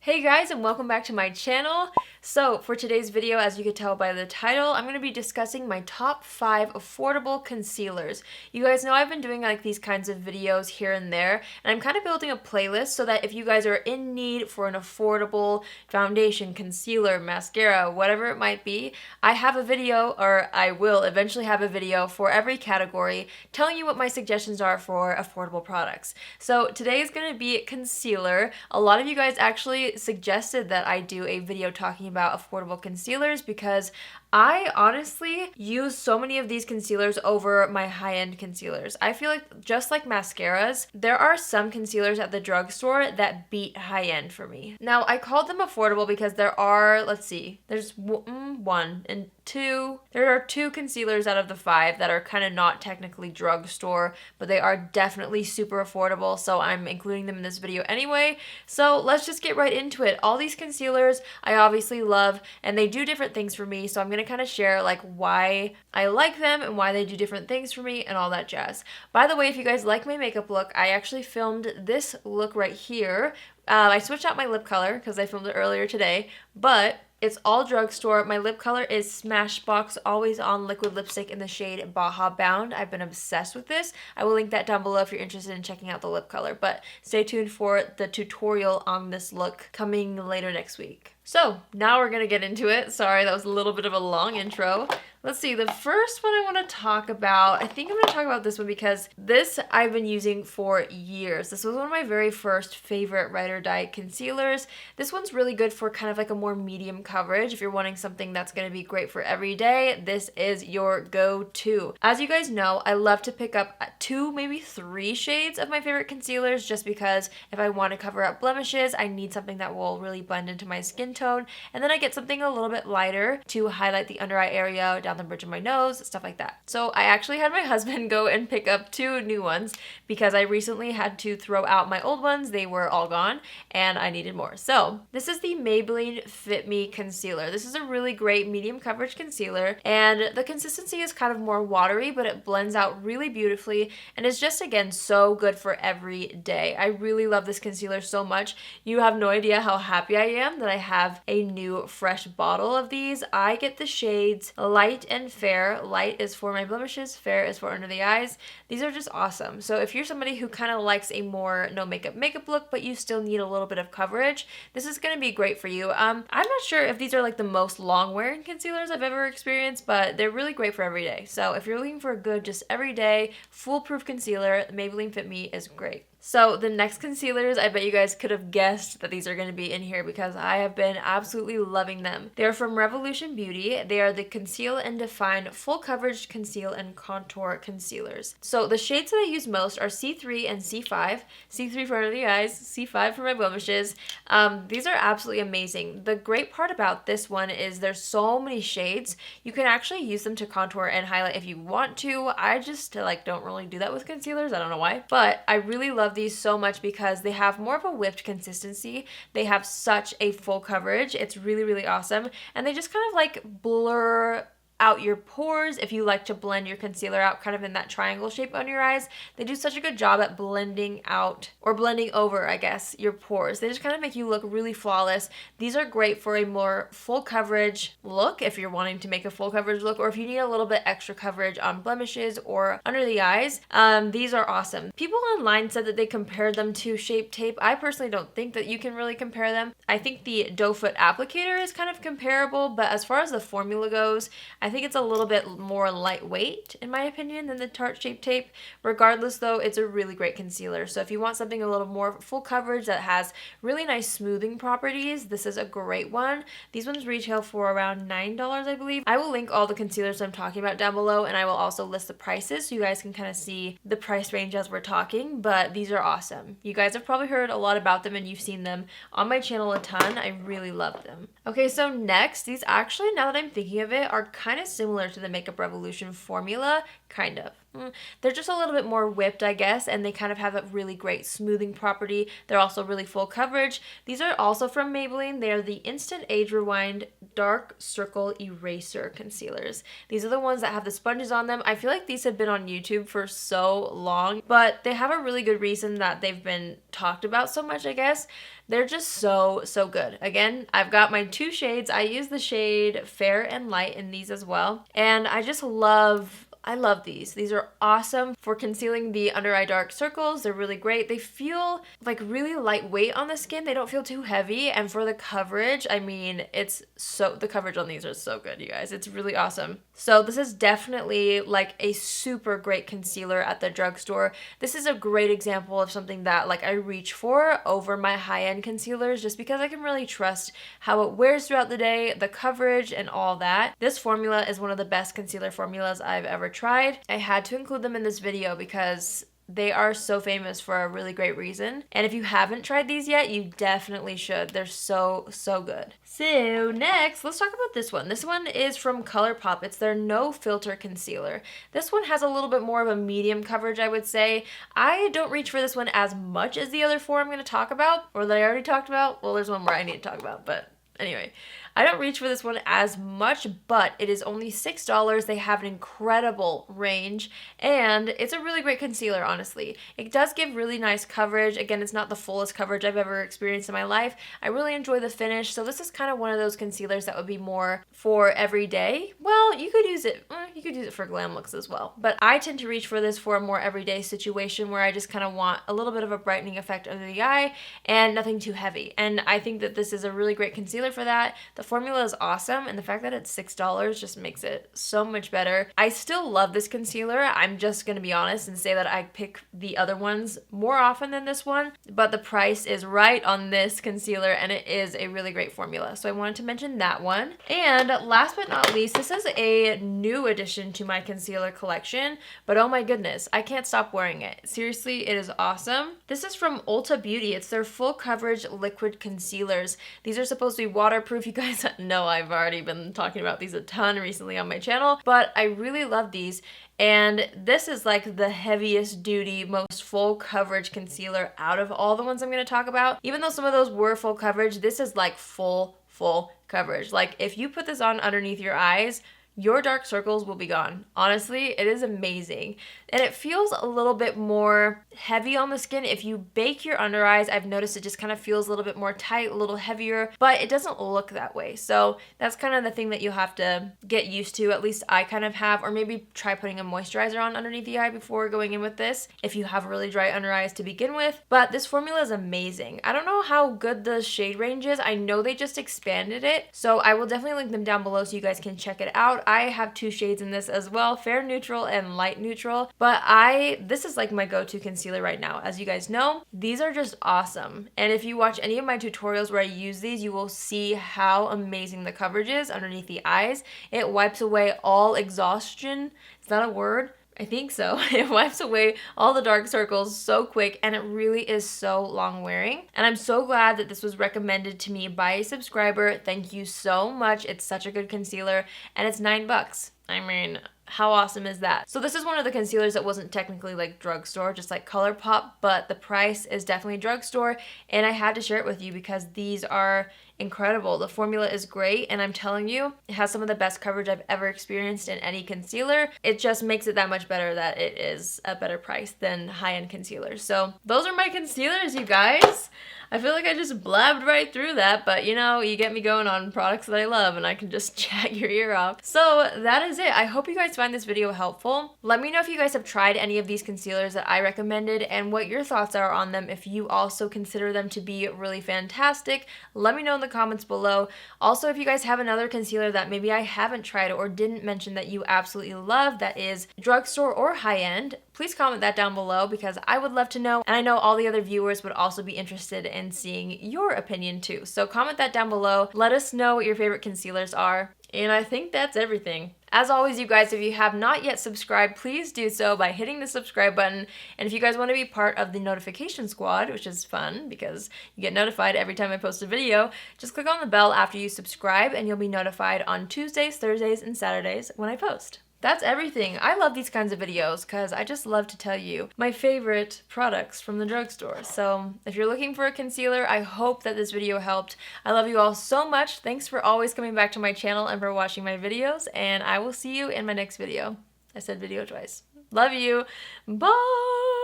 Hey guys, and welcome back to my channel. So for today's video, as you could tell by the title, I'm going to be discussing my top 5 affordable concealers. You guys know I've been doing like these kinds of videos here and there, and I'm kind of building a playlist so that if you guys are in need for an affordable foundation, concealer, mascara, whatever it might be, I have a video, or I will eventually have a video for every category telling you what my suggestions are for affordable products. So today is going to be concealer. A lot of you guys actually suggested that I do a video talking about affordable concealers because I honestly use so many of these concealers over my high-end concealers. I feel like just like mascaras, there are some concealers at the drugstore that beat high-end for me. Now, I called them affordable because there are, let's see, there's one and two. There are 2 concealers out of the 5 that are kind of not technically drugstore, but they are definitely super affordable, so I'm including them in this video anyway. So let's just get right into it. All these concealers I obviously love, and they do different things for me, so I'm going to kind of share like why I like them and why they do different things for me and all that jazz. By the way, if you guys like my makeup look, I actually filmed this look right here. I switched out my lip color because I filmed it earlier today, but it's all drugstore. My lip color is Smashbox Always On Liquid Lipstick in the shade Baja Bound. I've been obsessed with this. I will link that down below if you're interested in checking out the lip color, but stay tuned for the tutorial on this look coming later next week. So now we're gonna get into it. Sorry, that was a little bit of a long intro. Let's see, the first one I want to talk about, I think I'm going to talk about this one because this I've been using for years. This was one of my very first favorite Ride or Die concealers. This one's really good for kind of like a more medium coverage. If you're wanting something that's going to be great for every day, this is your go-to. As you guys know, I love to pick up 2, maybe 3 shades of my favorite concealers just because if I want to cover up blemishes, I need something that will really blend into my skin tone. And then I get something a little bit lighter to highlight the under eye area, down the bridge of my nose, stuff like that. So I actually had my husband go and pick up 2 new ones because I recently had to throw out my old ones. They were all gone and I needed more. So this is the Maybelline Fit Me Concealer. This is a really great medium coverage concealer, and the consistency is kind of more watery, but it blends out really beautifully and is just, again, so good for every day. I really love this concealer so much. You have no idea how happy I am that I have a new fresh bottle of these. I get the shades Light and Fair. Light is for my blemishes, fair is for under the eyes. These are just awesome. So if you're somebody who kind of likes a more no makeup look, but you still need a little bit of coverage, this is going to be great for you. I'm not sure if these are like the most long wearing concealers I've ever experienced, but they're really great for every day. So if you're looking for a good, just everyday, foolproof concealer, Maybelline Fit Me is great. So the next concealers, I bet you guys could have guessed that these are going to be in here because I have been absolutely loving them. They're from Ulta Beauty. They are the Conceal and Define Full Coverage Conceal and Contour Concealers. So the shades that I use most are C3 and C5. C3 for under the eyes, C5 for my blemishes. These are absolutely amazing. The great part about this one is there's so many shades. You can actually use them to contour and highlight if you want to. I just don't really do that with concealers. I don't know why, but I really love these so much because they have more of a whipped consistency. They have such a full coverage. It's really, really awesome. And they just kind of like blur out your pores. If you like to blend your concealer out kind of in that triangle shape on your eyes, they do such a good job at blending out, or blending over, I guess, your pores. They just kind of make you look really flawless. These are great for a more full coverage look if you're wanting to make a full coverage look, or if you need a little bit extra coverage on blemishes or under the eyes. These are awesome. People online said that they compared them to Shape Tape. I personally don't think that you can really compare them. I think the Doe Foot applicator is kind of comparable, but as far as the formula goes, I think it's a little bit more lightweight, in my opinion, than the Tarte Shape Tape. Regardless, though, it's a really great concealer. So if you want something a little more full coverage that has really nice smoothing properties, this is a great one. These ones retail for around $9, I believe. I will link all the concealers I'm talking about down below, and I will also list the prices so you guys can kind of see the price range as we're talking, but these are awesome. You guys have probably heard a lot about them and you've seen them on my channel a ton. I really love them. Okay, so next, these actually, now that I'm thinking of it, are kind of similar to the Makeup Revolution formula, kind of. they're just a little bit more whipped, I guess, and they kind of have a really great smoothing property. They're also really full coverage. These are also from Maybelline. They are the Instant Age Rewind Dark Circle Eraser Concealers. These are the ones that have the sponges on them. I feel like these have been on YouTube for so long, but they have a really good reason that they've been talked about so much, I guess. They're just so good. Again, I've got my 2 shades. I use the shade Fair and Light in these as well. And I love these. These are awesome for concealing the under eye dark circles. They're really great. They feel like really lightweight on the skin. They don't feel too heavy. And for the coverage, I mean, the coverage on these are so good, you guys. It's really awesome. So this is definitely like a super great concealer at the drugstore. This is a great example of something that like I reach for over my high-end concealers just because I can really trust how it wears throughout the day, the coverage, and all that. This formula is one of the best concealer formulas I've ever tried. I had to include them in this video because they are so famous for a really great reason. And if you haven't tried these yet, you definitely should. They're so good. So next, let's talk about this one. This one is from Colourpop. It's their No Filter Concealer. This one has a little bit more of a medium coverage, I would say. I don't reach for this one as much as the other 4 I'm going to talk about, or that I already talked about. Well, there's one more I need to talk about, but anyway, I don't reach for this one as much, but it is only $6. They have an incredible range, and it's a really great concealer, honestly. It does give really nice coverage. Again, it's not the fullest coverage I've ever experienced in my life. I really enjoy the finish, so this is kind of one of those concealers that would be more for every day. Well, you could use it for glam looks as well, but I tend to reach for this for a more everyday situation where I just kind of want a little bit of a brightening effect under the eye and nothing too heavy, and I think that this is a really great concealer for that. The formula is awesome, and the fact that it's $6 just makes it so much better. I still love this concealer. I'm just gonna be honest and say that I pick the other ones more often than this one, but the price is right on this concealer, and it is a really great formula. So I wanted to mention that one. And last but not least, this is a new addition to my concealer collection, but oh my goodness, I can't stop wearing it. Seriously, it is awesome. This is from Ulta Beauty. It's their full coverage liquid concealers. These are supposed to be waterproof. You guys know I've already been talking about these a ton recently on my channel, but I really love these. And this is like the heaviest duty, most full coverage concealer out of all the ones I'm going to talk about. Even though some of those were full coverage, this is like full coverage. Like if you put this on underneath your eyes, your dark circles will be gone. Honestly, it is amazing. And it feels a little bit more heavy on the skin. If you bake your under eyes, I've noticed it just kind of feels a little bit more tight, a little heavier, but it doesn't look that way. So that's kind of the thing that you'll have to get used to. At least I kind of have, or maybe try putting a moisturizer on underneath the eye before going in with this if you have really dry under eyes to begin with. But this formula is amazing. I don't know how good the shade range is. I know they just expanded it, so I will definitely link them down below so you guys can check it out. I have 2 shades in this as well, fair neutral and light neutral, but this is like my go-to concealer right now. As you guys know, these are just awesome. And if you watch any of my tutorials where I use these, you will see how amazing the coverage is underneath the eyes. It wipes away all exhaustion. Is that a word? I think so. It wipes away all the dark circles so quick, and it really is so long wearing. And I'm so glad that this was recommended to me by a subscriber. Thank you so much. It's such a good concealer, and it's $9. I mean, how awesome is that? So this is one of the concealers that wasn't technically like drugstore, just like Colourpop, but the price is definitely drugstore, and I had to share it with you because these are incredible. The formula is great, and I'm telling you, it has some of the best coverage I've ever experienced in any concealer. It just makes it that much better that it is a better price than high-end concealers. So those are my concealers, you guys. I feel like I just blabbed right through that, but you know, you get me going on products that I love and I can just chat your ear off. So that is it. I hope you guys find this video helpful. Let me know if you guys have tried any of these concealers that I recommended and what your thoughts are on them. If you also consider them to be really fantastic, let me know in the comments below. Also, if you guys have another concealer that maybe I haven't tried or didn't mention that you absolutely love that is drugstore or high-end, please comment that down below because I would love to know, and I know all the other viewers would also be interested in seeing your opinion too. So comment that down below. Let us know what your favorite concealers are. And I think that's everything. As always, you guys, if you have not yet subscribed, please do so by hitting the subscribe button. And if you guys want to be part of the notification squad, which is fun because you get notified every time I post a video, just click on the bell after you subscribe and you'll be notified on Tuesdays, Thursdays, and Saturdays when I post. that's everything. I love these kinds of videos because I just love to tell you my favorite products from the drugstore. So if you're looking for a concealer, I hope that this video helped. I love you all so much. Thanks for always coming back to my channel and for watching my videos, and I will see you in my next video. I said video twice. Love you. Bye!